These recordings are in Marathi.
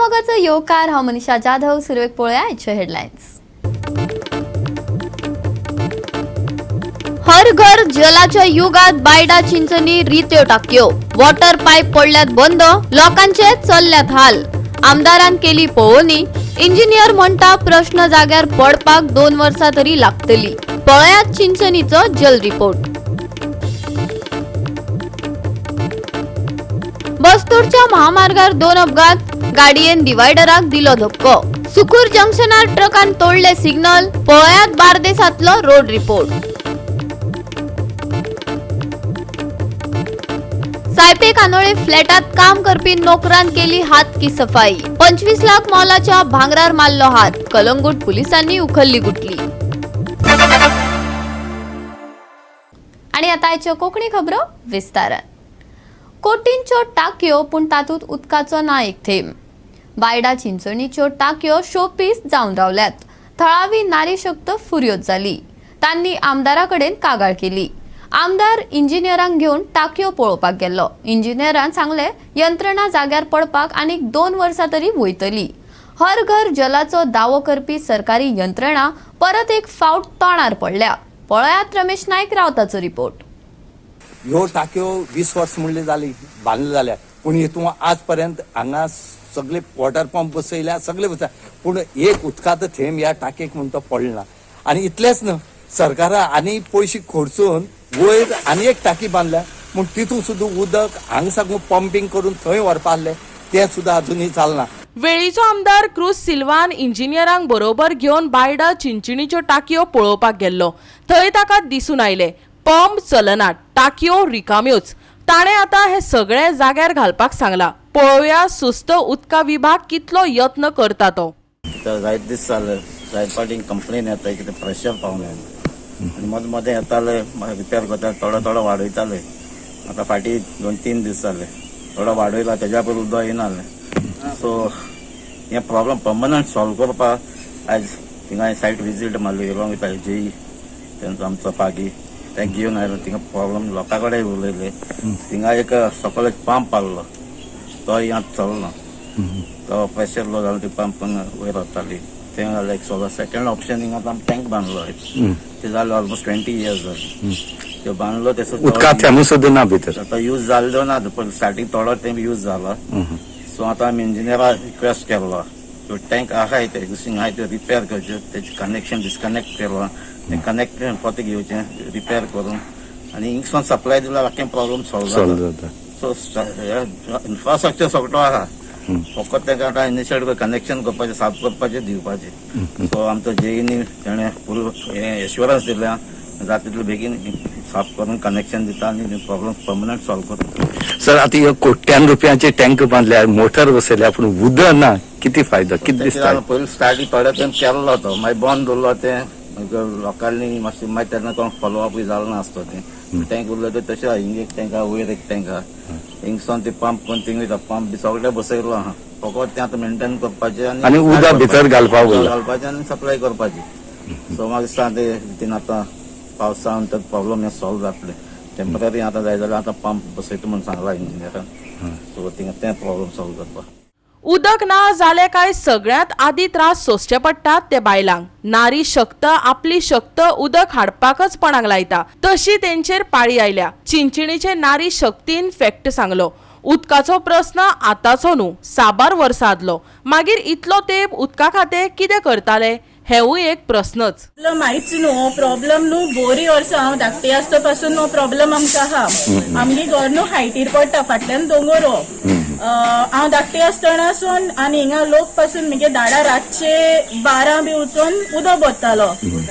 मोगाचं योकार हांव मनीषा जाधव. सुरवेक पळया आयचे हेडलायन्स. हर घर जलाच्या युगात बायडा चिंचणी रित्यो टाक्यो. वॉटर पाईप पडल्यात बंद, लोकांचे चल्ल्यात हाल. आमदारान केली पळोवणी. इंजिनियर म्हणता प्रश्न जाग्यार पडपाक 2 वर्सां तरी लागतली. पळयात चिंचणीचो जल रिपोर्ट. बस्तूरच्या महामार्गार 2 अपघात. गाडयेन डिवायडराक दिलो धक्को. सुकूर जंक्शनार ट्रकान तोडले सिग्नल. पळयात बार्देसातलो रोड रिपोर्ट. सायपे कानोळे फ्लॅटात काम करपी नोकरान केली हात की सफाई. 25 लाख मोलाच्या भांगरार मारलो हात. कलंगूट पोलिसांनी उखलली गुटली. आणि आता आयच्यो कोंकणी खबरो विस्तारान. कोटींच्यो टाकयो पूण तातूंत उदकाचो ना एक थेंब. बायडा चिंचणीच्यो टाकयो शोपीस जावन रावल्यात. थळावी नारी शक्त फुर्योज जाली. तांणी आमदाराकडेन कागाळ केली. आमदार इंजिनियरांक घेवन टाकयो पळोवपाक गेल्लो. इंजिनियरान सांगले यंत्रणा जाग्यार पडपाक आनीक 2 वर्सां तरी वयतली. हर घर जलाचो दावो करपी सरकारी यंत्रणा परत एक फावट तोंडार पडल्या. पळयात रमेश नायक रावताचो रिपोर्ट. ह्यो टाक्यो 20 वर्स म्हणले जाली बांदले जाल्या, पूण हितून आज पर्यंत हांगा सगळे वॉटर पंप बसयल्या, सगळे बसयल्या, पूण एक उदकाचो थेंब ह्या टाकयेक म्हणटा पडना. आनी इतलेंच न्हय, सरकारान आनी पयशे खर्चून वयर आनी एक टाकी बांदल्या, पूण तितून सुद्दां उदक हांगा साकून पंपिंग करून थंय व्हरपाले तें सुद्दां अजुनूय चालना. वेळीचो आमदार क्रूज सिल्वान इंजिनियरांक बरोबर घेवन बायडा चिंचणीच्यो टाकयो पळोवपाक गेल्लो. थंय ताका दिसून आयले पंप चलनात, टाकयो रिकाम्योच. ताणें आतां हे सगळे जाग्यार घालपाक सांगला. पळोवया सुस्त उदका विभाग कितलो यत्न करता तो. जायत दीस जाले, जायत पाटींग कंप्लेन येता कितें प्रेशर पावलें आनी मदें मदें येताले रिपेर करता, थोडो वाडयताले. आतां फाटीं 2-3 दीस जाले थोडो वाडयला, तेज्या पयलीं उदक येनासलें. सो हें प्रॉब्लम पर्मनंट सॉल्व करपाक आयज थिंगा सायट विजीट मारली अलॉंग विथ IGE तेंचो आमचो पागी. ते घेवन आयलो थिंगा प्रॉब्लम लोकां कडेन उलयले. थिंगा एक सकयल पंप आहलो तो आतां चलना, तो प्रेशर लो जालो ती पंप वयर वताली. तें जालें एक सॉल्व. सेकंड ऑप्शन हिंगा आतां टँक बांदलो ते जाले ऑलमोस्ट 20 years जाले. त्यो बांदलो तेसो उदकाचो सुद्दां ना भितर. आतां यूज जाल्लो ना, पण स्टार्टींग थोडो टायम यूज जाला. सो आतां आमी इंजिनियरा रिक्वेस्ट केलो तो टँक आहाय ते एक्झिस्टिंग आहाय ते रिपेर करचे, तेजें कनेक्शन डिस्कनेक्ट केलो, तें कनेक्ट परत घेवचें रिपेर करून आनी हिंगसून सप्लाय दिल्यार आख्खें प्रॉब्लम सॉल्व जाता. सो इन्फ्रास्ट्रक्चर सगळो आहा, फकत तेका आतां इनिशियल कनेक्शन करपाचें, साफ करपाचें, दिवपाचें. सो आमचो JEनी तेणें फूल हें एश्युरन्स दिल्या जाता तितलें बेगीन साफ करून कनेक्शन दिता आनी प्रॉब्लम पर्मनंट सॉल्व करता. सर आता ह्यो कोट्यान रुपयांचे टँक बांदल्यार, मोटर बसयल्या, पूण उदक ना. किती फायदो, किती दिसता? पयलीं स्टार्टींग थोडे टायम केल्लो तो, मागीर बंद उरलो तें. लोकांनी मातशें मागीर तेन्ना कोण फॉलोअपूय जालो नासलो. तें टँक उरलो ते तशें हिंग एक टँक आहा, वयर एक टँक आहा. हिंगसून ते पंप करून थिंग वयता, पंप बी सगळे बसयलो आहा. फकत तें आतां मेंटेन करपाचें आनी उदक भितर घालपाचें आनी सप्लाय करपाची. सो म्हाका दिसता ते रितीन आतां पावसान तर प्रॉब्लम हे सॉल्व जातले. टेम्पररी आतां जाय जाल्यार आतां पंप बसयता म्हणून सांगला इंजिनियरान. सो थिंगा तें प्रॉब्लम सॉल्व करपाक. उदक ना जाले काय सगळ्यात आदी त्रास सोंसचे पडटात ते बायलांक. नारी शक्त आपली शक्त उदक हाडपाकच पणाक लायता, तशी तेंचेर पाळी आयल्या. चिंचणीचे नारी शक्तीन फॅक्ट सांगलो. उदकाचो प्रश्न आतांचो न्हू, साबार वर्सां आदलो. मागीर इतलो तेंप उदका खातीर कितें करताले हेवूय एक प्रश्नच. माहितीच न्हू प्रॉब्लेम न्हू. बोरी वर्सां हांव धाकटी आसता पासून न्हू प्रॉब्लेम आमकां आहा. आमगे घर न्हू हायटीर पडटा, फाटल्यान दोंगर. हांव धाकटी आसतनासून आनी हिंगा लोक पासून म्हगे दाडा रातचे 12 बी उठून उदक भरतालो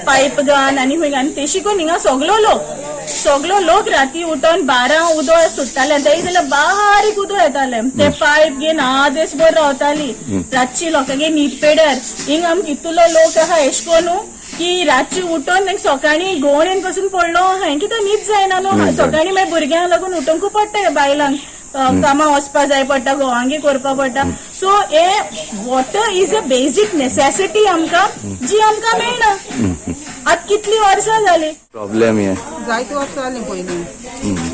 पायप घान आनी खूंय घान. तेशी करून हिंगा सगलो लोक राती उठून 12 उदक सुट्टाले. तेय जाल्यार बारीक उदक येताले. ते पायप घेवन आदेस भर रावताली रातची लोकांगे न्हीद पेड्यार. हिंगा आमकां इतलो लोक आहा एश कोनू की रातची उठून सकाळी गोवणेन पासून पडलो. हांवें कितें न्हीद जायना न्हू. सकाळी मागीर भुरग्यांक लागून उठोवंक पडटा बायलांक. कामां वचपा जाय पडटा, घोवांगे करपा पडटा. सो हे water is a basic necessity आमकां, जी आमकां मेळना. आतां कितली वर्सां जाली प्रॉब्लेम हे जायती वर्सां जालीं पयलीं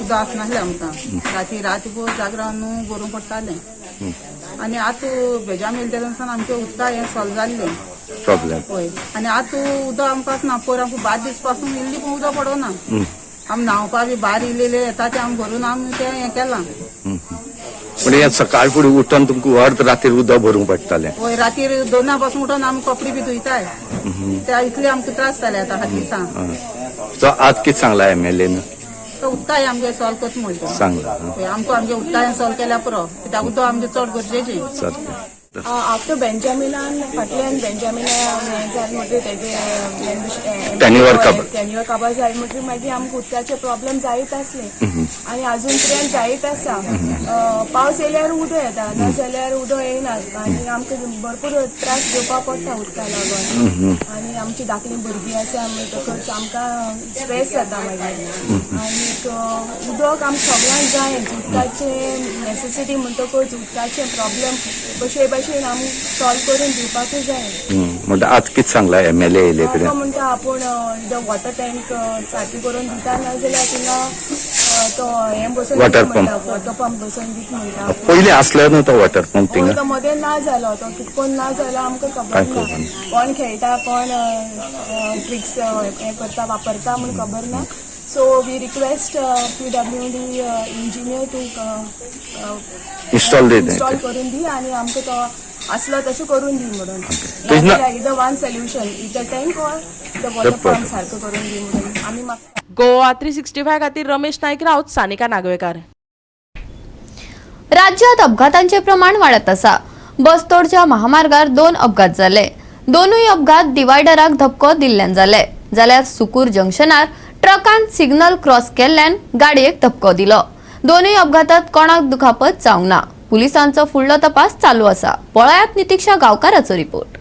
उदक आसनासलें आमकां. राती रातभर जागरावन न्हू भरूंक पडटालें. आनी आतां भेजा मेल तेन्ना आमचे उदका हें सॉल्व जाल्लें प्रॉब्लेम हय आनी आतां उदक आमकां ना पयर आमकां 5 दीस पासून इल्ली पण उदक पडोना आमी न्हांवपा बी भायर इल्लेले येता ते आमी भरून आमी तें हें केलां पण हे सकाळ फुडें उठोन तुमकां अर्द रातीर उदक भरूंक पडटालें हय रातीर 2 पासून उठोन आमी कपडे बी धुयताय ते इतले आमकां त्रास जाले आतां हालीं दिसां सो आज कितें सांगला MLA तो उदकाय आमगे सॉल्व करता म्हणटा सांगला आमकां आमगे उदकाय सॉल्व केल्या पुरो कित्याक उदक आमगे चड गरजेचें सारकें आफ्टर बेंजामिनान फाटल्यान बेंजामिना हें जालें म्हणटकीर तेजे टॅन्युअर काबार जालें म्हणटकीर मागीर आमकां उदकाचे प्रॉब्लेम जायत आसले आनी अजून पर्यंत जायत आसा पावस येयल्यार उदक येता ना जाल्यार उदक येयना आनी आमकां भरपूर त्रास घेवपा पडटा उदका लागून आनी आमची धाकलीं भुरगीं आसा म्हणटकच आमकां स्ट्रेस जाता मागीर आनीक उदक आमकां सगळ्यांक जाय उदकाचे नेसेसिटी म्हणटकच उदकाचे प्रॉब्लेम कशे भाशेन आमी सॉल्व करून दिवपाकूच जाय म्हणजे आज कितें सांगला MLA येयले कडेन तो म्हणटा आपूण वॉटर टँक सारकी करून दिता ना जाल्यार थिंगा तो हें बसोवन वॉटर पंप बसोवन दीत म्हणटा पयलीं आसलो न्हू तो वॉटर पंप थिंगा तो मदें ना जालो तो कितकोन ना जालो आमकां खबर ना कोण खेळटा कोण ट्रिक्स हें करता वापरता म्हूण खबर ना so we request PWD engineer to install करून दी आनी आमकां तो असलो तसो करून दी म्हणून इधर वन सोल्युशन इधर tank or the water pump सारको करून दी म्हणून आमी मागता गोवा 365 खातीर रमेश नाईक राऊत, सानिका नागवेकार. राज्यात अपघातांचे प्रमाण वाढत आसा. बसतोडच्या महामार्गार 2 अपघात जाले. दोनूय अपघात डिवायडराक धक्को दिल्ल्यान जाले. जाल्यार सुकूर जंक्शनार ट्रकान सिग्नल क्रॉस केल्ल्यान गाडयेक धक्को दिलो. दोनूय अपघातात कोणाक दुखापत जावंक ना. पुलिसांचो फुडलो तपास चालू आसा. पळयात नितीक्षा गांवकाराचो रिपोर्ट.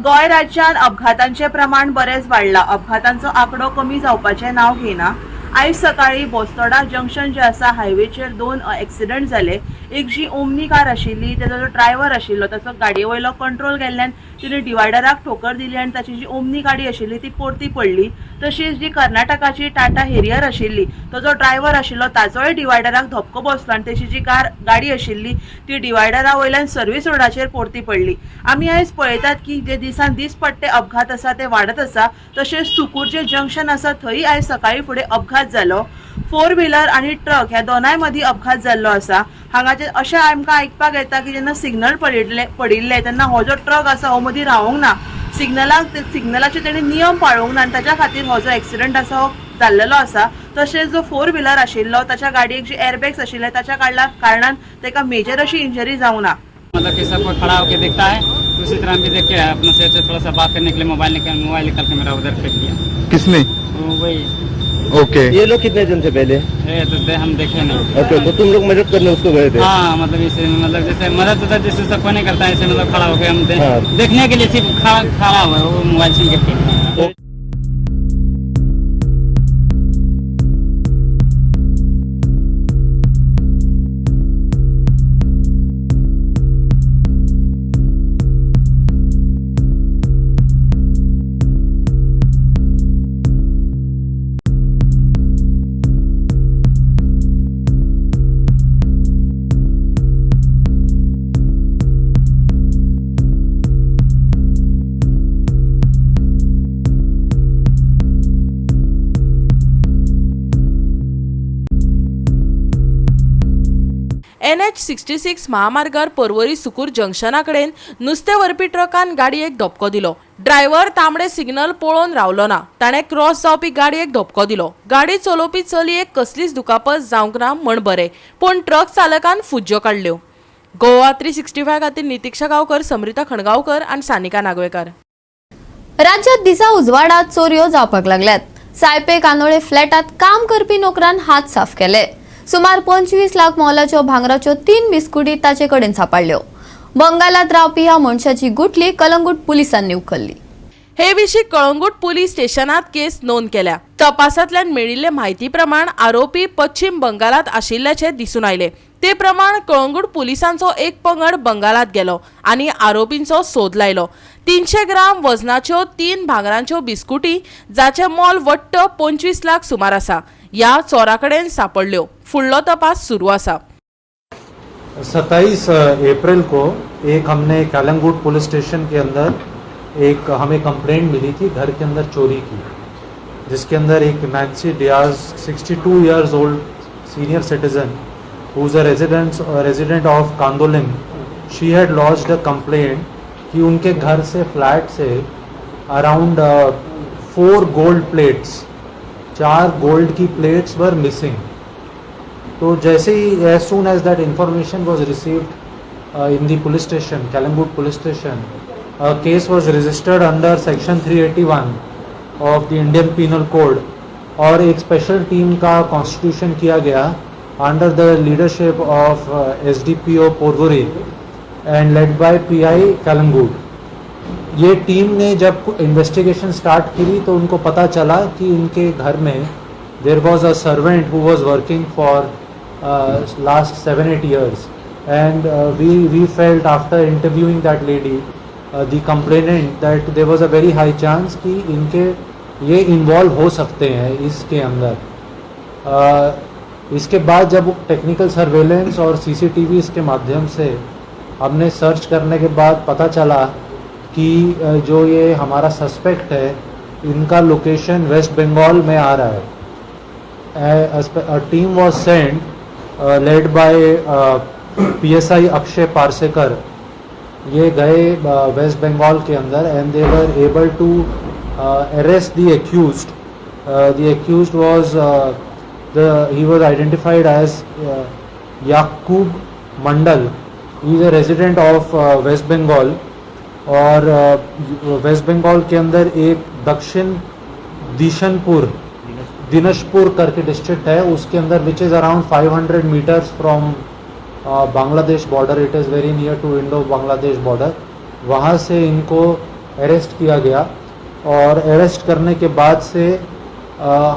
गोंय राज्यांत अपघातांचे प्रमाण बरेच वाडला. अपघातांचो आंकडो कमी जावपाचें नांव घेना. आयज सकाळी बोस्तोडा जंक्शन जे आसा हायवेचेर 2 एक्सिडंट जाले. एक जी ओमनी कार आशिल्ली तेजो जो ड्रायव्हर आशिल्लो ताचो गाडये वयलो कंट्रोल गेल्ल्यान तिणे डिवायडराक ठोकर दिली आनी ताची जी ओमनी गाडी आशिल्ली ती परती पडली. तशीच जी कर्नाटकाची टाटा हेरियर आशिल्ली तो जो ड्रायव्हर आशिल्लो ताचोय डिवायडराक धक्को बसलो आनी ताची जी गाडी आशिल्ली ती डिवायडरा वयल्यान सर्वीस रोडाचेर परती पडली. आमी आयज पळयतात की जे दिसान दीस पट्टे अपघात आसा ते वाडत आसा. तशेंच सुकूरचें जंक्शन आसा थंय आयज सकाळी फुडें अपघात जालो. 4 व्हिलर आनी ट्रक ह्या दोनांय मदीं अपघात जाल्लो आसा. हांगाचेर अशें आमकां आयकपाक येता की जेन्ना सिग्नल पडिल्ले तेन्ना हो जो ट्रक आसा हो मदीं रावूंक ना. सिग्नलाचे तेणी नियम पाळूंक ना आनी ताच्या खातीर हो जो एक्सिडंट आसा हो जाल्लेलो आसा. तशेंच जो 4 व्हिलर आशिल्लो ताच्या गाडयेक जे एअरबॅग्स आशिल्ले ताच्या कारणान ताका मेजर अशी इंजरी जावंक ना. मतलब कि सबको खड़ा होकर देखता है उसी तरह भी देख के अपने से थोड़ा सा बात करने के लिए मोबाइल निकाल के मेरा उधर फेंक दिया. किसने? वही. ओके. ये लोग कितने दिन से पहले? हम देखे नहीं. ओके, तो तुम लोग मदद करने उसको गए थे? हाँ, मतलब इसे मतलब जैसे मदद होता जैसे सबको नहीं करता ऐसे मतलब खड़ा होकर हम देखने के लिए सिर्फ खड़ा हुआ वो मोबाइल छीन के फेंक दिया. NH66 महामार्गार पर्वरी सुकूर जंक्शना कडेन नुस्तें व्हरपी ट्रकान गाडयेक धपको दिलो. ड्रायव्हर तांबडे सिग्नल पळोवन रावलो ना. ताणें क्रॉस जावपी गाडयेक धपको दिलो. गाडी चलोवपी चलयेक कसलीच दुखापत जावंक ना म्हण बरें, पूण ट्रक चालकान फुज्ज्यो काडल्यो. गोवा 365 खातीर नितीक्षा गांवकर, समृता खणगांवकर आनी सानिका नागवेकार. राज्यात दिसा उजवाडात चोरयो जावपाक लागल्यात. सायपे कानोळे फ्लॅटात काम करपी नोकरान हात साफ केले. सुमार 25 लाख मोलाच्यो भांगराच्यो 3 बिस्कुटी ताचे कडेन सापडल्यो. बंगालात रावपी ह्या मनशाची गुटली कलंगूट पुलिसांनी उखल्ली. हे विशीं कळंगूट पुलीस स्टेशनात केस नोंद केल्या. तपासांतल्यान मेळिल्ले म्हायती प्रमाण आरोपी पश्चिम बंगालात आशिल्ल्याचे दिसून आयले. ते प्रमाण कळंगूट पुलिसांचो एक पंगड बंगालात गेलो आनी आरोपींचो सोद लायलो. 300 ग्राम वजनाच्यो 3 भांगरांच्यो बिस्कुटी जाचे मोल वट्ट 25 लाख सुमार आसा ह्या चोरा कडेन सापडल्यो. फुडलो तपास सुरू आसा. 27 अप्रैल को एक हमने कालंगुट पुलिस स्टेशन के अंदर एक हमें कंप्लेंट मिली थी घर के अंदर चोरी की, जिसके अंदर एक Nancy Dias 62 years old senior citizen who is a resident of Candolim, she had lodged a complaint कि उनके घर से फ्लैट से अराउंड 4 गोल्ड प्लेट्स, 4 गोल्ड की प्लेट्स वर मिसिंग। तो जैसे ही as soon as that information was received in the police station, Calangute police station, case was registered under section 381 of the Indian penal code और एक स्पेशल टीम का कॉन्स्टिट्यूशन किया गया under the leadership of SDPO Porvorim and led by PI Calangute. ये टीम ने जब इन्वेस्टिगेशन स्टार्ट की तो उनको पता चला कि इनके घर में there was a servant who was working for last 7-8 years, and we felt after interviewing that lady, the complainant, that there was a very high chance कि इनके ये involve हो सकते हैं इसके अंदर। इसके बाद जब टेक्निकल सर्वेलेंस और CCTV के माध्यम से हमने सर्च करने के बाद पता चला कि जो ये हमारा सस्पेक्ट है इनका लोकेशन वेस्ट बंगाल में आ रहा है। A team was sent led by PSI अक्षय पारसेकर, ये गए वेस्ट बंगाल के अंदर and they were able to arrest the accused. The accused was he was identified as Yakub Mondal, he is a resident of west Bengal. और वेस्ट बंगाल के अंदर एक दक्षिण दिनाजपुर करके डिस्ट्रिक्ट है, उसके अंदर which is around 500 metres from Bangladesh border, it is very near to Indo Bangladesh border. वहाँ से इनको अरेस्ट किया गया और अरेस्ट करने के बाद से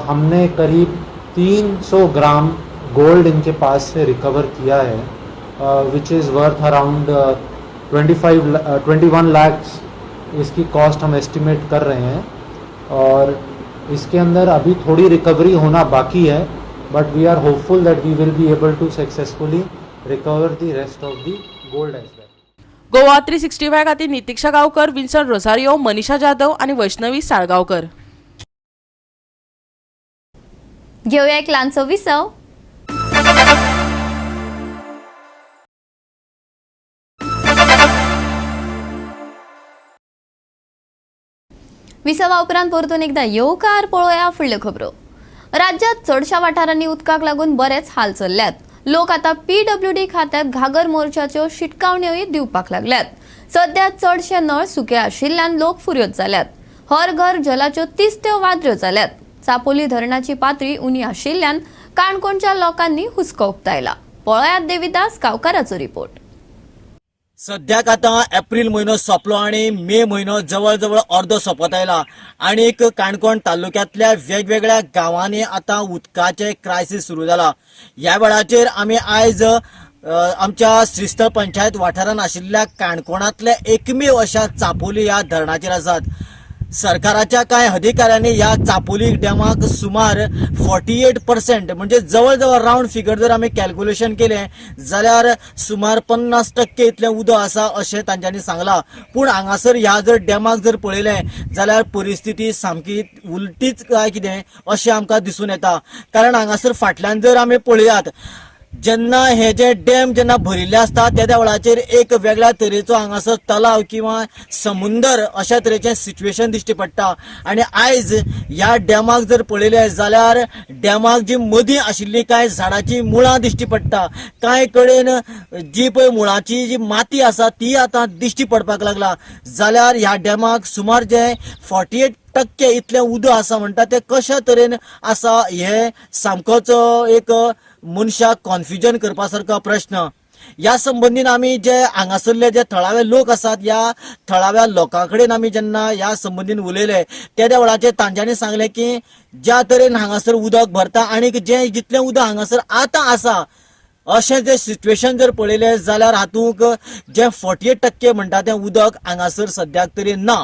हमने करीब 300 ग्राम गोल्ड इनके पास से रिकवर किया है, which is worth around 21 lakhs इसकी कॉस्ट हम एस्टिमेट कर रहे हैं। और इसके अंदर अभी थोड़ी रिकवरी होना बाकी है, but we are hopeful that we will be able to successfully recover the rest of the gold as well. Goa 365 खातीर नितीक्षा गांवकर, विन्सन रोसारियो, मनीषा जाधव आणि वैष्णवी साळगांवकर। घेऊया एक ल्हानसो विसव। विसवा उपरांत परतून एकदा येवकार पळोवया फुडल्यो खबरो। राज्यात चडशा वाठारांनी उदकाक लागून बरेच हाल चल्ल्यात। लोक आता PWD खात्यात घागर मोर्चाच्यो शिटकावण्योय दिवपाक लागल्यात। सध्या चडशे नळ सुके आशिल्ल्यान लोक फुर्योज जाल्यात। हर घर जलाच्यो तिस्त्यो वाद्र्यो जाल्यात। चापोली धरणाची पातळी उणी आशिल्ल्यान काणकोणच्या लोकांनी हुस्को उक्तायला। पळोवयात देविदास गांवकाराचो रिपोर्ट। सद्याक आता एप्रिल म्हयनो सोंपलो आणि मे म्हयनो जवळ जवळ अर्दो सोंपत आयला आणि काणकोण तालुक्यांतल्या वेगवेगळ्या गांवांनी आता उदकाचे क्रायसिस सुरू जाला। ह्या वेळाचेर आमी आयज आमच्या श्रीस्थळ पंचायत वाठारांत आशिल्ल्या काणकोणांतल्या एकमेव अशा चापोली ह्या धरणाचेर आसात। सरकाराच्या कांय अधिकाऱ्यांनी या चापोली डॅमाक सुमार 48% म्हणजे जवळ जवळ राउंड फिगर जर आमी कॅल्क्युलेशन केलें जाल्यार सुमार 50% इतलें उदक आसा अशें तांच्यांनी सांगलां। पूण हांगासर ह्या जर डॅमाक जर पळयलें जाल्यार परिस्थिती सामकी उलटीच काय कितें अशें आमकां दिसून येता। कारण हांगासर फाटल्यान जर आमी पळयात जेन्ना हे जे डॅम जेन्ना भरिल्ले आसता त्या वेळाचेर एक वेगळ्या तरेचो हांगासर तलाव किंवा समुंदर अशा तरेचें सिच्युएशन दिश्टी पडटा। आणि आयज ह्या डॅमाक जर पळयलें जाल्यार डॅमाक जी मदीं आशिल्ली कांय झाडांची मुळां दिश्टी पडटा, कांय कडेन जी पळय मुळाची जी माती आसा ती आतां दिश्टी पडपाक लागला। जाल्यार ह्या डॅमाक सुमार जे 48% इतलें उदक आसा म्हणटा तें कशा तरेन आसा हे सामकोच एक मनशाक कॉन्फ्युजन करपासारको प्रश्न। या संबंधीन आमी जे हांगासरले जे थळावे लोक आसात या थळाव्या लोकां कडेन आमी जेन्ना ह्या संबंधीन उलयले त्या वेळाचेर तांच्यांनी सांगले की ज्या तरेन हांगासर उदक भरता आनी जे जितलें उदक हांगासर आतां आसा अशें जे सिच्युएशन जर पळयलें जाल्यार हातूंत जे 48% म्हणटा तें उदक हांगासर सद्याक तरी ना।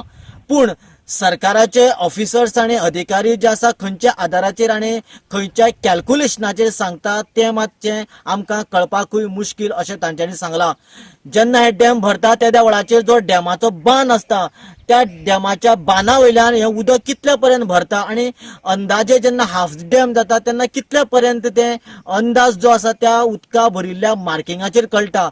पूण सरकाराचे ऑफिसर्स आणि अधिकारी जे आसा खंयच्या आधाराचेर आनी खंयच्या कॅल्क्युलेशनाचेर सांगता ते मातशें आमकां कळपाकूय मुश्कील अशें तांच्यांनी सांगलां. जेन्ना हे डॅम भरता त्या वेळाचेर जो डॅमाचो बांद आसता त्या डॅमाच्या बाना वयल्यान हें उदक कितल्या पर्यंत भरता आनी अंदाजे जेन्ना हाफ डॅम जाता तेन्ना कितल्या पर्यंत तें अंदाज जो आसा त्या उदका भरिल्ल्या मार्किंगाचेर कळटा.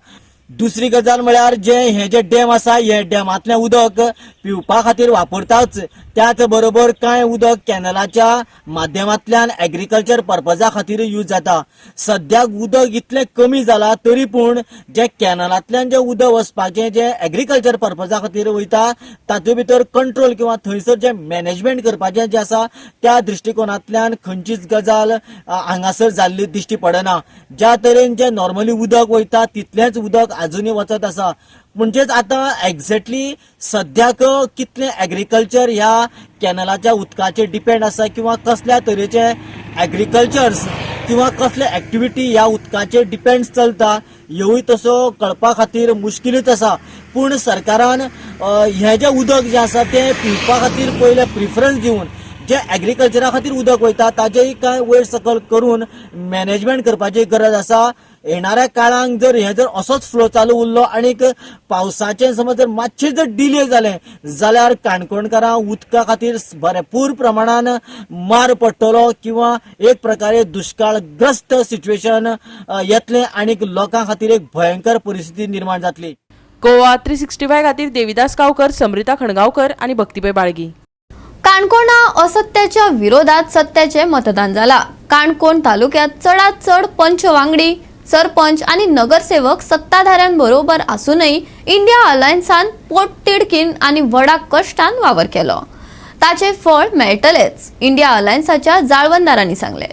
दुसरी गजाल म्हळ्यार हे जे डॅम आसा हे डॅमांतलें उदक पिवपा खातीर वापरताच, त्याच बरोबर कांय उदक कॅनलाच्या माध्यमांतल्यान एग्रीकल्चर पर्पजा खातीर यूज जाता. सद्याक उदक इतलें कमी जालां तरी पूण जे कॅनलांतल्यान जे उदक वचपाचें जे एग्रीकल्चर पर्पजा खातीर वयता तातूंत भितर कंट्रोल किंवा थंयसर जे मॅनेजमेंट करपाचें जें आसा त्या दृश्टिकोनांतल्यान खंयचीच गजाल हांगासर जाल्ली दिश्टी पडना. ज्या तरेन जे नॉर्मली उदक वयता तितलेंच उदक अजुनूय वचत आसा. म्हणजेच आतां एक्झॅक्टली सद्याक कितलें एग्रीकल्चर ह्या कॅनलाच्या उदकाचेर डिपेंड आसा किंवा कसल्या तरेचे एग्रीकल्चर्स किंवा कसले एक्टिविटी ह्या उदकाचेर डिपेंड चलता ह्योय तसो कळपा खातीर मुश्किलूच आसा. पूण सरकारान हें जें उदक जें आसा तें पिवपा खातीर पयलें प्रिफरन्स दिवन जे एग्रीकल्चरा खातीर उदक वयता ताजेय कांय वयर सकल करून मॅनेजमेंट करपाची गरज आसा. येणाऱ्या काळांत जर हे जर असोच फ्लो चालू उरलो आनीक पावसाचें समज जर मातशें जर डिले जालें जाल्यार काणकोणकारां उदका खातीर भरपूर प्रमाणान मार पडटलो किंवा एक प्रकारे दुश्काळग्रस्त सिच्युएशन येतलें आनीक लोकां खातीर एक भयंकर परिस्थिती निर्माण जातली. गोवा 365 खातीर देविदास गांवकर, समृता खणगांवकर आणि भक्तीबाई बाळगी. काणकोणा असत्याच्या विरोधात सत्याचे मतदान जाला. काणकोण तालुक्यात चढात चढ पंच वांगडी, सरपंच आणि नगरसेवक सत्ताधाऱ्यांबरोबर असूनही इंडिया अलायन्सान पोटतिडकीन आणि व्हडा कष्टान वावर केलो. ताचे फळ मेळटलेच, इंडिया अलायन्साच्या जाळवणदारांनी सांगले.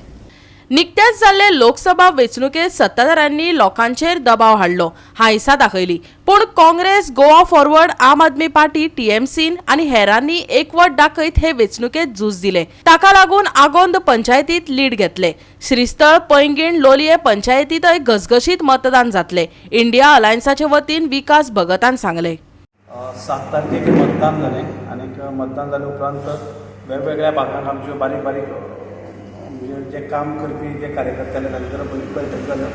निकत्याच जाल्ले लोकसभा वेंचणुकेत सत्ताधाऱ्यांनी लोकांचेर दबाव हाडलो, हांयसा दाखयली. पूण काँग्रेस, गोवा फॉरवर्ड, आम आदमी पार्टी, टीएमसीन आणि हेरांनी एकवट दाखयत हे वेंचणुकेत झूज दिले. ताका लागून आगोंद पंचायतीत लीड घेतले. श्रीस्थळ, पैंगीण, लोलये पंचायतीतय घसघशीत मतदान जातले. इंडिया अलायन्साचे वतीन विकास भगतान सांगले. 7 तारखेक मतदान जालें आनी मतदान जाले उपरांत वेगवेगळ्या भागांत आमच्यो बारीक बारीक म्हणजे जे काम करपी जे कार्यकर्ते तांचे बैठक जाल्यो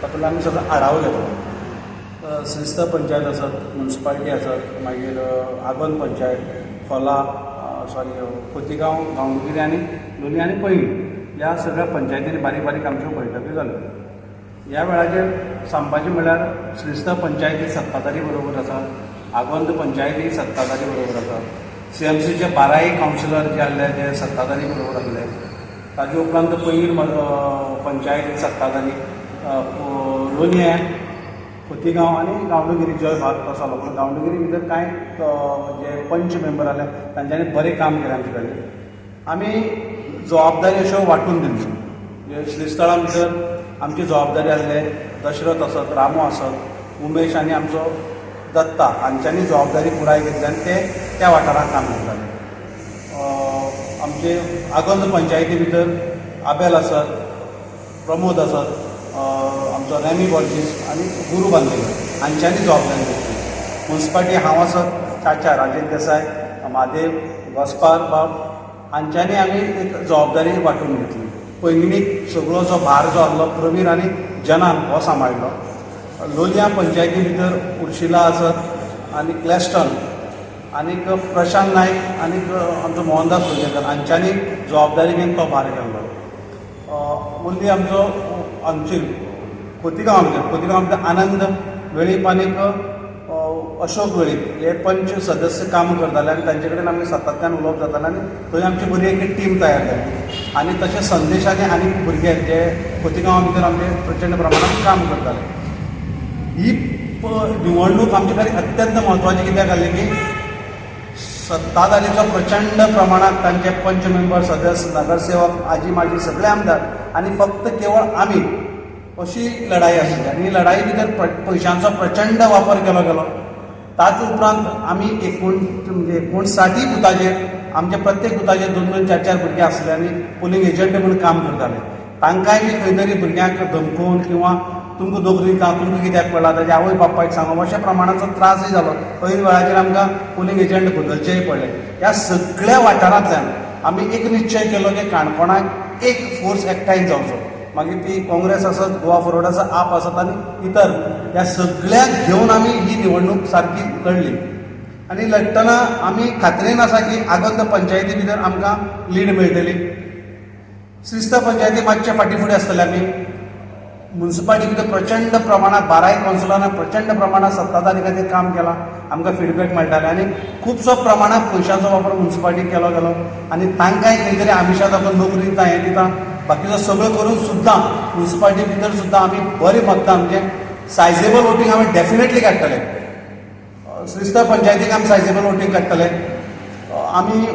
तातूंत आमी सगळो आढावो घेतलो. श्रीस्थ पंचायत आसत, म्युनिसिपालिटी आसत, मागीर आगोंद पंचायत, खोला खोतीगांव, गांवडोंगरी आनी लोलये आनी पैंगीण ह्या सगळ्या पंचायतींनी बारीक बारीक आमच्यो बैठकी जाल्यो. ह्या वेळाचेर सांगपाचें म्हळ्यार श्रीस्थ पंचायती सत्ताधारी बरोबर आसा, आगोंद पंचायती सत्ताधारी बरोबर आसा, CMCचे 12 कावन्सिलर जे आहले ते सत्ताधारी बरोबर आसले. ताजे उपरांत पैंगीण पंचायत सत्ताधारी, लोलये, खोतीगांव आनी गांवडोंगरी जो भाग तसो आसलो. पूण गांवडोंगरी भितर कांय जे पंच मेंबर आहले तांच्यांनी बरें काम केलें आमचे कडेन. आमी जबाबदारी अश्यो वांटून दिल्ल्यो. म्हणजे श्रीस्थळा भितर आमची जबाबदारी आसले दशरथ आसत, रामू आसत, उमेश आनी आमचो दत्ता हांच्यांनी जबाबदारी पुराय घेतली आनी ते त्या वाठारांत काम करताले. आमचे आगोंद पंचायती भितर आबेल आसत, प्रमोद आसत, आमचो रॅमी बॉर्जीस आनी गुरू बांदेकर हांच्यांनी जबाबदारी घेतली. म्युनिसिपालिटी हांव आसत, चाचा राजेश देसाय, महादेव, गोस्पाल बाब हांच्यांनी आमी एक जबाबदारी वांटून घेतली. पैंगीणीक सगळो जो भार जो आसलो प्रवीण आनी जनान हो सांबाळलो. लोलया पंचायती भितर उर्शिला आसत आनी क्लॅस्टन आनीक प्रशांत नायक आनीक आमचो मोहनदास लोलयेकर हांच्यांनी जबाबदारी घेवन तो भार केल्लो. उरली आमचो आमची खोतीगांव भितर आनंद वेळीप आनीक अशोक वेळीप हे पंच सदस्य काम करताले आनी तांचे कडेन आमी सातत्यान उलोवप जातालें आनी थंय आमची बरी एक टीम तयार जाली. आनी तशें संदेशांनी आनीक भुरगे जे खोतीगांवा भितर आमचे प्रचंड प्रमाणांत काम करताले. ही निवडणूक आमचे खातीर अत्यंत म्हत्वाची कित्याक जाली की सत्ताधारीचो प्रचंड प्रमाणात तांचे पंच मेंबर, सदस्य, नगरसेवक, आजी माजी सगळे आमदार आनी फक्त केवळ आमी अशी लढाई आसली. आनी लढाई भितर पयशांचो प्रचंड वापर केलो गेलो. ताच उपरांत आमी 59 बुथाचेर आमचे प्रत्येक बुथाचेर 2-2, 4-4 भुरगे आसले आनी पोलिंग एजंट म्हणून काम करताले. तांकांय बी खंय तरी भुरग्यांक धमकोवन किंवा तुमकां नोकरी दिता तुमकां कित्याक पडला ताच्या आवय बापायक सांगप अशा प्रमाणाचो त्रासय जालो. ऐन वेळाचेर आमकां पोलिंग एजंट बदलचेय पडले. ह्या सगळ्या वाठारांतल्यान आमी एक निश्चय केलो की काणकोणाक एक फोर्स एकठांय जावचो. मागीर ती काँग्रेस आसत, गोवा फॉरवर्ड आसत, आप आसत आनी इतर ह्या सगळ्यांक घेवन आमी ही निवडणूक सारकी लढली. आनी लढटना आमी खात्रेन आसा की आगोंद पंचायती भितर आमकां लीड मेळटली. श्रीस्थ पंचायती मातशे फाटीं फुडें आसतले आमी. म्युन्सिपालिटी भितर प्रचंड प्रमाणात 12 कावन्सिलरांनी प्रचंड प्रमाणात सत्ताधारी खातीर काम केलां. आमकां फिडबॅक मेळटाले आनी खुबसो प्रमाणात पयशांचो वापर म्युन्सिपालिटीक केलो गेलो आनी तांकांय खंय तरी आमिशां दाखोवन नोकरी दिता हें दिता बाकीचो सगळं करून सुद्दां म्युन्सिपालिटी भितर सुद्दां आमी बरें मतदान म्हणजे सायजेबल वोटींग आमी डेफिनेटली काडटले. श्रीस्थ पंचायतीक आमी सायजेबल वोटींग काडटले. आमी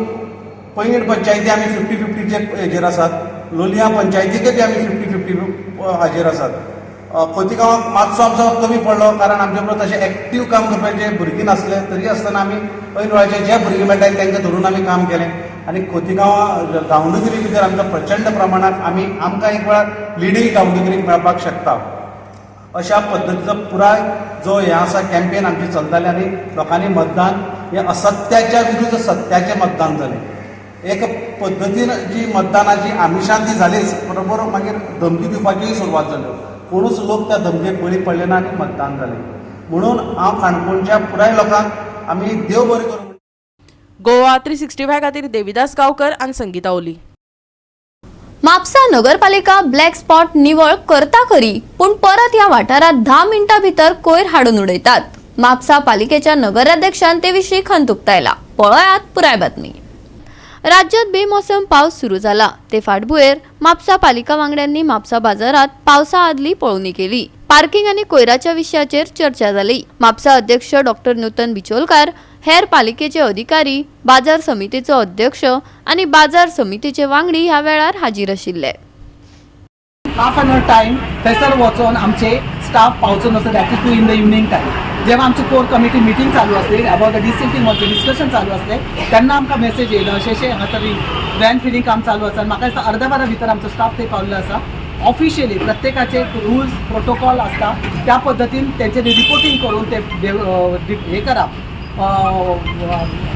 पैंगीण पंचायती आमी 50-50चे हेजेर आसात. लोलयां पंचायतीकय बी आमी 50-50 हाजेर आसात. खोतीगांवाक मातसो आमचो कमी पडलो कारण आमचे बरोबर तशें एक्टीव काम करपाचे भुरगीं नासले. तरी आसतना आमी ऐन वेळाचेर जे भुरगीं मेळटात तांकां धरून आमी काम केलें आनी खोतीगांवां गांवडोंगरी भितर आमकां प्रचंड प्रमाणात आमकां एक वेळार लिडींग गांवडोंगरीक मेळपाक शकता. अशा पद्दतीचो पुराय जो हें आसा कॅम्पेन आमची चलताली आनी लोकांनी मतदान हें असत्याच्या विरुद्ध सत्याचें मतदान जालें. एक पद्दतीन जी मतदानाची आमिशां ती जालीच बरोबर मागीर धमकी दिवपाच्योय सुरवात जाल्यो. कोणूच लोक त्या धमकेक बळी पडले ना आनी मतदान जालें. म्हणून हांव काणकोणच्या पुराय लोकांक आमी देव बरें करूं. गोवा 365 खातीर देविदास गांवकर आनी संगीता ओली. म्हापसा नगरपालिका ब्लॅक स्पॉट निवळ करता खरी पूण परत ह्या वाठारात 10 मिनिटां भितर कोयर हाडून उडयतात. म्हापसा पालिकेच्या नगराध्यक्षान ते विशीं खंत उक्तायला. पळयात पुराय बातमी. राज्यात बेमोसम पावस सुरू झाला ते फाटभुंयेर म्हापसा पालिका वांगड्यांनी म्हापसा बाजारात पावसा आदली पळोवणी केली. पार्किंग आनी कोयराच्या विशयाचेर चर्चा जाली. म्हापसा अध्यक्ष डॉक्टर नूतन बिचोलकार, हेर पालिकेचे अधिकारी, बाजार समितीचो अध्यक्ष आनी बाजार समितीचे वांगडी ह्या वेळार हाजीर आशिल्ले. हाफ एन अवर टायम थंयसर वचून आमचे स्टाफ पावचो नासता. That is to in the evening time. जेव्हा आमची कोर कमिटी मिटींग चालू असते अबाउट द डिसिप्लिन डिस्कशन चालू असते तेन्ना आमकां मेसेज येयलो अशें हांगासर व्हॅन फिलिंग काम चालू आसा. म्हाका दिसता अर्द्या वरा भितर आमचो स्टाफ थंय पावल्लो आसा. ऑफिशियली प्रत्येकाचे रुल्स प्रोटोकॉल आसता त्या पद्दतीन तेंचेर रिपोर्टिंग करून ते हे करप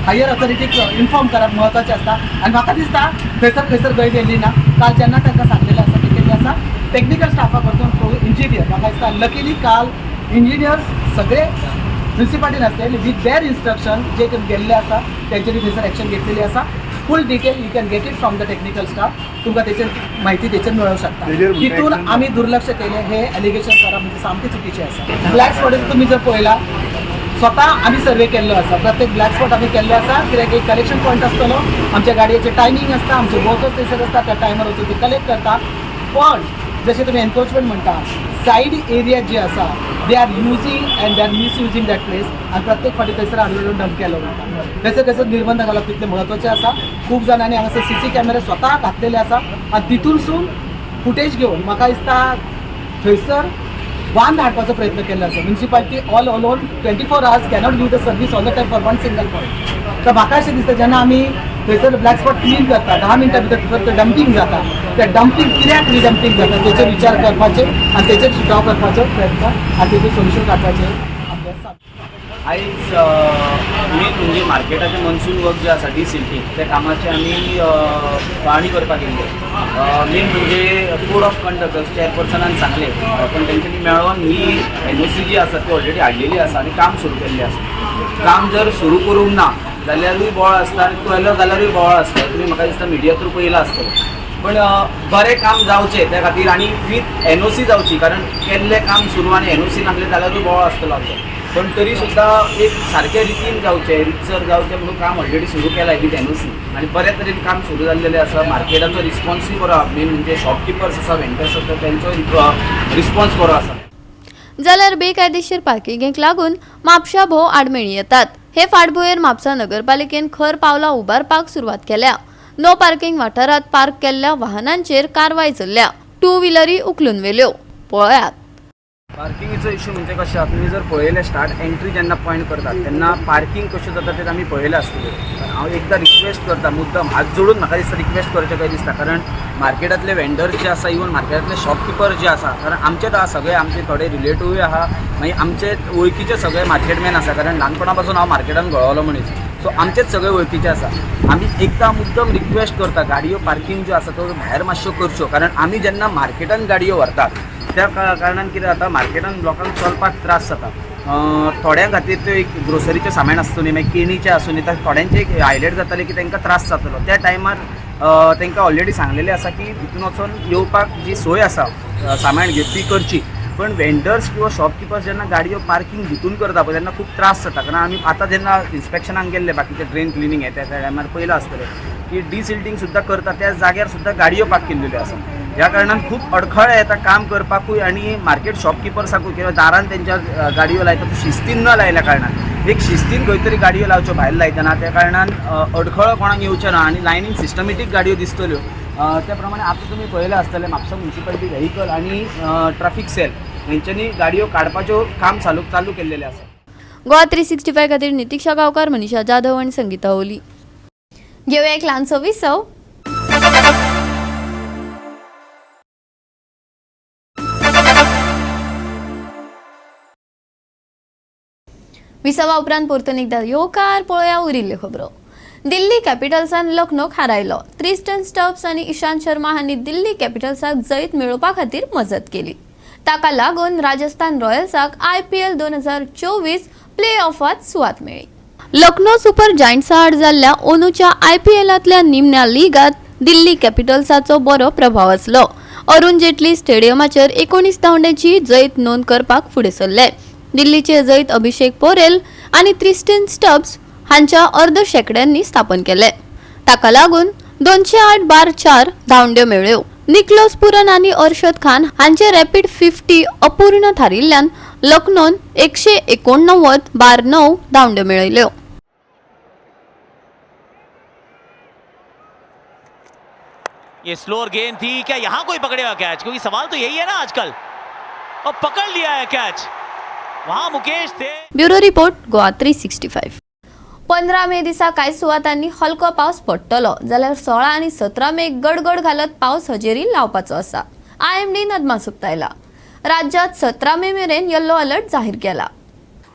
हायर ऑथॉरिटीक इन्फॉर्म करप महत्वाचें आसता. आनी म्हाका दिसता खंयसर गय गेल्ली ना. काल जेन्ना तांकां सांगलेलें आसा ते केल्लें आसा टेक्निकल स्टाफा कडसून इंजिनियर. म्हाका दिसता लकीली काल इंजिनियर्स सगळे म्युन्सिपालिटीन आसले विथ देर इन्स्ट्रक्शन जे गेल्ले आसा तेंच्यांनी थंयसर एक्शन घेतलेली आसा. Full detail you can get it from the technical staff. तुमकां तेचेर म्हायती तेचेर मेळूंक शकता. तितून आमी दुर्लक्ष केलें हे एलिगेशन करप म्हणजे सामकें चुकीचें आसा. ब्लॅक स्पॉट तुमी जर पळयला स्वता आमी सर्वे केल्लो आसा. प्रत्येक ब्लॅक स्पॉट आमी केल्लो आसा कित्याक एक कलेक्शन पॉयंट आसतलो. आमच्या गाडयेचे टायमींग आसता. आमचे वर्कर्स थंयसर आसता त्या टायमार वचून ते कलेक्ट करता. पण जशें तुमी एनक्रोचमेंट म्हणटा सायड एरिया जे आसा they are using and they are misusing that place आनी प्रत्येक फावटी थंयसर हाडून डंप केलो वता. थंयसर निर्बंध घालप तितलें म्हत्वाचें आसा. खूब जाणांनी हांगासर CC कॅमेरा स्वता घातलेले आसा आनी तितूनसून फुटेज घेवन म्हाका दिसता थंयसर वान हाडपाचो प्रयत्न केल्लो आसा. Municipality all alone 24 hours cannot give the service all the time for one single point. तर म्हाका अशें दिसता जेन्ना आमी थंयसर ब्लॅक स्पॉट क्लीन करता 10 मिनटां भितर थंयसर तें डंपींग जाता. तें डंपींग कित्याक रिडंपींग जाता तेचेर विचार करपाचें आनी तेचेर सुटाव करपाचो प्रयत्न आनी तेचेर सोल्युशन काडपाचें आयज मेन म्हणजे मार्केटाचें मनसून वर्क जे आसा डिसिल्टिंग त्या कामाची आमी पाहणी करपाक गेल्ले. मेन म्हणजे कोड ऑफ कंडक्ट चेअरपर्सनान सांगले पण तेंच्यांनी मेळोन ही NOC जी आसा ती ऑलरेडी हाडलेली आसा आनी काम सुरू केल्लें आसा. काम जर सुरू करूंक ना जाल्यारूय बोवाळ आसता आनी केलो जाल्यारूय बोवाळ आसता. तुमी म्हाका दिसता मिडिया थ्रू पळयला आसतलो. पण बरें काम जावचें त्या खातीर आनी विथ NOC जावची कारण केल्लें काम सुरू आनी NOC नासलें जाल्यारूय बोवाळ आसतलो आमचो. पण तरी सुद्दां एक सारके रितीन जावचें रितसर जावचें म्हणून काम ऑलरेडी सुरू केलां विथ NOC आनी बऱ्या तरेन काम सुरू जाल्लेलें आसा. मार्केटाचो रिस्पॉन्सूय बरो आसा. मेन म्हणजे शॉपकिपर्स आसा वेंडर्स आसा तेंचो रिस्पॉन्स बरो आसा. जाल्यार बेकायदेशीर पार्किंगेक लागून म्हापशा भोव आडमेळी येतात. हे फाटभुंयेर म्हापसा नगरपालिकेन खर पावलां उबारपाक सुरवात केल्या. नो पार्किंग वाठारात पार्क केल्ल्या वाहनांचेर कारवाय चल्ल्या. 2 व्हिलरी उखलून व्हेल्यो. पळयात. पार्किंगचो इश्यू म्हणजे कशें आसा, तुमी जर पळयलें स्टार्ट एंट्री जेन्ना पॉयंट करतात तेन्ना पार्किंग कश्यो जाता तें आमी पळयलें आसतलें. हांव एकदां रिक्वेस्ट करता, मुद्दम हात जोडून म्हाका दिसता रिक्वेस्ट करचें कशें दिसता, कारण मार्केटांतले वेंडर्स जे आसा, इवन मार्केटांतले शॉपकिपर जे आसा, कारण आमचेच आहा सगळे, आमचे थोडे रिलेटिव्हूय आहा, मागीर आमचे वळखीचे सगळे मार्केटमॅन आसा, कारण ल्हानपणा पासून हांव मार्केटान घोळवलो मनीस, सो आमचेच सगळे वळखीचे आसा. आमी एकदां मुद्दम रिक्वेस्ट करता गाडयो पार्किंग ज्यो आसा त्यो भायर मातश्यो करच्यो, कारण आमी जेन्ना मार्केटान गाडयो व्हरतात त्या कारणान कितें जाता, मार्केटान लोकांक चलपाक त्रास जाता. थोड्यां खातीर त्यो एक ग्रोसरीचें सामान आसूं न्ही, मागीर केणीचें आसूं न्ही, थोड्यांचें एक हायलायट जातालें की तांकां त्रास जातलो. त्या टायमार तांकां ऑलरेडी सांगलेलें आसा की भितून वचून येवपाक जी सोय आसा सामान घेवप ती करची. पण वेंडर्स किंवा शॉपकिपर्स जेन्ना गाडयो पार्किंग भितून करता पळय तेन्ना खूब त्रास जाता. कारण आमी आतां जेन्ना इन्स्पेक्शनाक गेल्ले बाकीचे ड्रेन क्लिनींग त्या टायमार पयलें आसतलें की डिसिल्टिंग सुद्दां करता त्या जाग्यार सुद्दां गाडयो पार्क केल्ल्यो आसा. ह्या कारणान खूब अडखळे येता काम करपाकूय आनी मार्केट शॉपकिपर्साकूय किंवा दारान तेंच्या गाडयो लायता त्यो शिस्तीन न लायल्या कारणान एक शिस्तीन खंय तरी गाडयो लावच्यो भायर लायतना, त्या कारणान अडखळो कोणाक येवचें ना आनी लायनीन सिस्टमॅटीक गाडयो दिसतल्यो. त्या प्रमाणे आतां तुमी पळयलें आसतलें म्हापसा म्युनिसिपालिटी व्हेहिकल आनी ट्रॅफिक सेल हेंच्यांनी गाडयो काडपाच्यो काम चालू केल्लेले आसा. गोवा 365 खातीर नितीक्षा गांवकार, मनीषा जाधव आनी संगीता ओली. घेवया एक ल्हानसो विसव. विसवा उपरांत परतून एकदा येवकार पळोवया उरिल्ल्यो खबरो. दिल्ली कॅपिटल्सान लखनौक हारायलो. क्रिस्टन स्टब्स आनी इशांत शर्मा हांणी दिल्ली कॅपिटल्साक जैत मेळोवपा खातीर मजत केली. ताका लागून राजस्थान रॉयल्साक IPL 2024 प्ले ऑफात सुवात मेळ्ळी. लखनौ सुपर जायंट्सा आड जाल्ल्या ओनूच्या IPLांतल्या निमण्या लीगात दिल्ली कॅपिटल्साचो बरो प्रभाव आसलो. अरुण जेटली स्टेडियमाचेर 19 धांवड्यांची जैत नोंद करपाक फुडें सरले. दिल्लीचे जैत अभिषेक पोरेल आनी क्रिस्टन स्टब्स हांच्या अर्द शेकड्यांनी स्थापन केले. ताका लागून 208/4 धांवड्यो मेळ्ळ्यो. निक्लोस पुरन आनी अर्शद खान हांचे रॅपीड 50 अपूर्ण थारिल्ल्यान लखनौन 189/9 धांवड्यो मेळयल्यो. ये स्लोअर गेंद थी, क्या यहाँ कोई पकड़ेगा कैच? क्योंकि सवाल तो यही है ना आजकल, और पकड़ लिया है कैच, वहां मुकेश थे. Bureau report Goa 365. 15 मे दिसा कांय सुवातांनी हलको पावस पडटलो, जाल्यार 16 आनी 17 मे गडगड घालत पावस हजेरी लावपाचो आसा. IMD नदमास उक्तायला. राज्यात 17 मे मेरेन येल्लो अलर्ट जाहीर केला.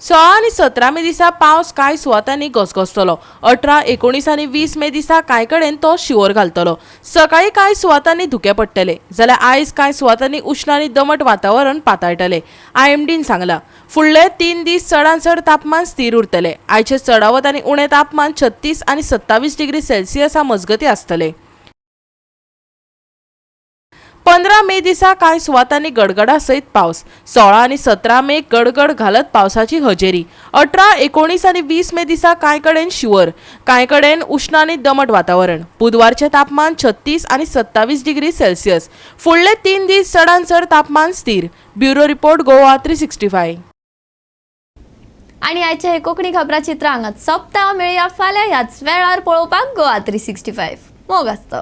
16 आनी 17 मे दिसा पावस कांय सुवातांनी घसघसतलो. 18, 19 आनी 20 मे दिसा कांय कडेन तो शिवर घालतलो. सकाळी कांय सुवातांनी धुके पडटले, जाल्यार आयज कांय सुवातांनी उश्ण आनी दमट वातावरण पातळटले. IMDन सांगला. फुडले 3 दीस चडांत चड तापमान स्थिर उरतले. आयचे चडावत आनी उणें तापमान 36 आनी 27 डिग्री सेल्सियसा मजगती आसतले. 15 मे दिसा कांय सुवातांनी गडगडा सयत पावस. 16 आनी 17 मे गडगड घालत पावसाची हजेरी. 18, 19 आनी 20 मे दिसा कांय कडेन शिवर, कांय कडेन उश्ण आनी दमट वातावरण. बुधवारचे तापमान 36 आनी 27 डिग्री सेल्सियस. फुडले 3 दीस चडांत चड तापमान स्थिर. Bureau report Goa 365. आणि आजचे हे कोकणी खबराचित्र हांगाच सोंपता. मेळया फाल्यां ह्याच वेळार पळोवपाक गोवा 365. मोग आसता.